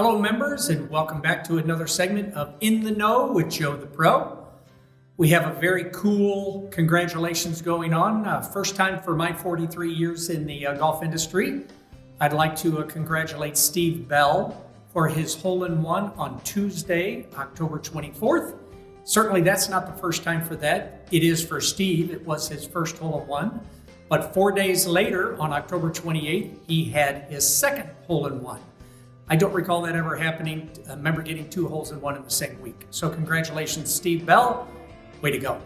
Hello, members, and welcome back to another segment of In the Know with Joe the Pro. We have a very cool congratulations going on. First time for my 43 years in the golf industry. I'd like to congratulate Steve Bell for his hole-in-one on Tuesday, October 24th. Certainly that's not the first time for that. It is for Steve. It was his first hole-in-one. But 4 days later, on October 28th, he had his second hole-in-one. I don't recall that ever happening. I remember getting 2 holes in one in the same week. So congratulations, Steve Bell. Way to go.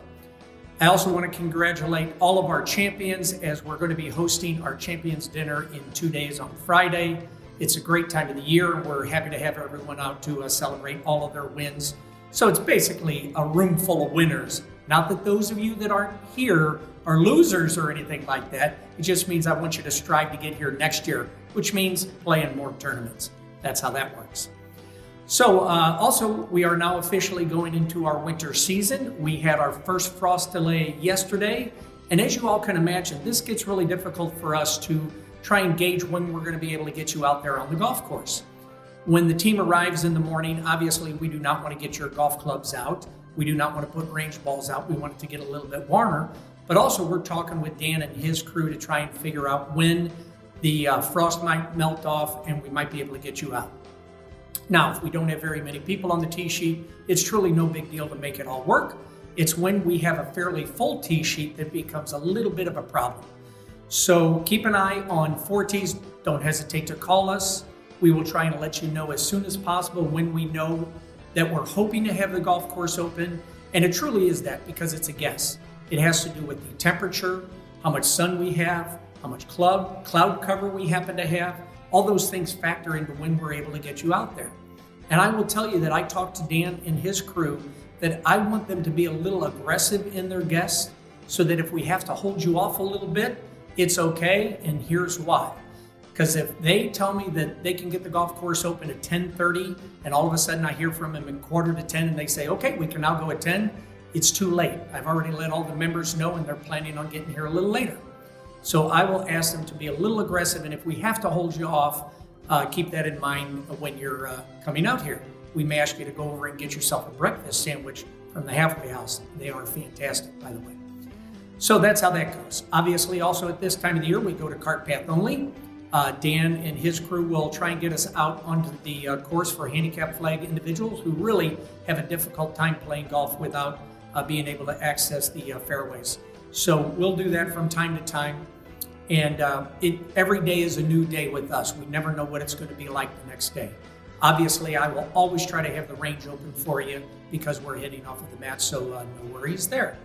I also want to congratulate all of our champions as we're going to be hosting our champions dinner in 2 days on Friday. It's a great time of the year, and we're happy to have everyone out to celebrate all of their wins. So it's basically a room full of winners. Not that those of you that aren't here are losers or anything like that. It just means I want you to strive to get here next year, which means playing more tournaments. That's how that works. So also, we are now officially going into our winter season. We had our first frost delay yesterday. And as you all can imagine, this gets really difficult for us to try and gauge when we're going to be able to get you out there on the golf course. When the team arrives in the morning, obviously we do not want to get your golf clubs out. We do not want to put range balls out. We want it to get a little bit warmer. But also we're talking with Dan and his crew to try and figure out when the frost might melt off and we might be able to get you out. Now, if we don't have very many people on the tee sheet, it's truly no big deal to make it all work. It's when we have a fairly full tee sheet that becomes a little bit of a problem. So keep an eye on 4 tees. Don't hesitate to call us. We will try and let you know as soon as possible when we know that we're hoping to have the golf course open. And it truly is that because it's a guess. It has to do with the temperature, how much sun we have, how much cloud cover we happen to have. All those things factor into when we're able to get you out there. And I will tell you that I talked to Dan and his crew that I want them to be a little aggressive in their guess so that if we have to hold you off a little bit, it's okay, and here's why. Because if they tell me that they can get the golf course open at 10:30 and all of a sudden I hear from them at 9:45 and they say, okay, we can now go at 10, it's too late. I've already let all the members know and they're planning on getting here a little later. So I will ask them to be a little aggressive, and if we have to hold you off, keep that in mind when you're coming out here. We may ask you to go over and get yourself a breakfast sandwich from the halfway house. They are fantastic, by the way. So that's how that goes. Obviously, also at this time of the year, we go to cart path only. Dan and his crew will try and get us out onto the course for handicap flag individuals who really have a difficult time playing golf without being able to access the fairways. So we'll do that from time to time. And every day is a new day with us. We never know what it's going to be like the next day. Obviously, I will always try to have the range open for you because we're hitting off of the mat, so no worries there.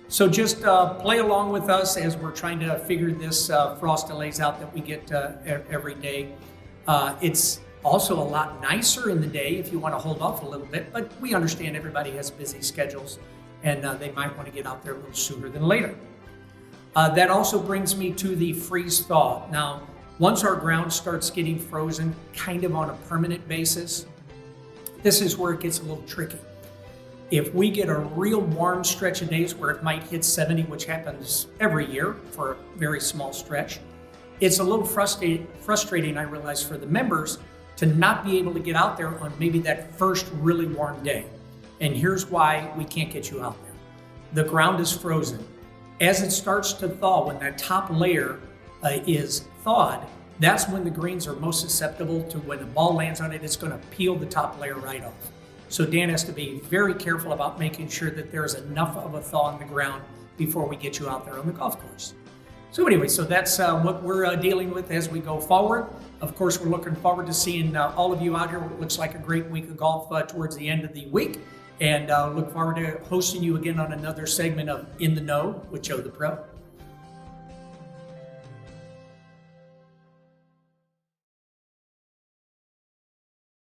So just play along with us as we're trying to figure this frost delays out that we get every day. It's also a lot nicer in the day if you want to hold off a little bit, but we understand everybody has busy schedules and they might want to get out there a little sooner than later. That also brings me to the freeze thaw. Now, once our ground starts getting frozen kind of on a permanent basis, this is where it gets a little tricky. If we get a real warm stretch of days where it might hit 70, which happens every year for a very small stretch, it's a little frustrating, I realize, for the members to not be able to get out there on maybe that first really warm day. And here's why we can't get you out there. The ground is frozen. As it starts to thaw, when that top layer is thawed, that's when the greens are most susceptible to when the ball lands on it, it's going to peel the top layer right off. So Dan has to be very careful about making sure that there's enough of a thaw on the ground before we get you out there on the golf course. So anyway, so that's what we're dealing with as we go forward. Of course, we're looking forward to seeing all of you out here. It looks like a great week of golf towards the end of the week. And look forward to hosting you again on another segment of In the Know with Joe the Pro.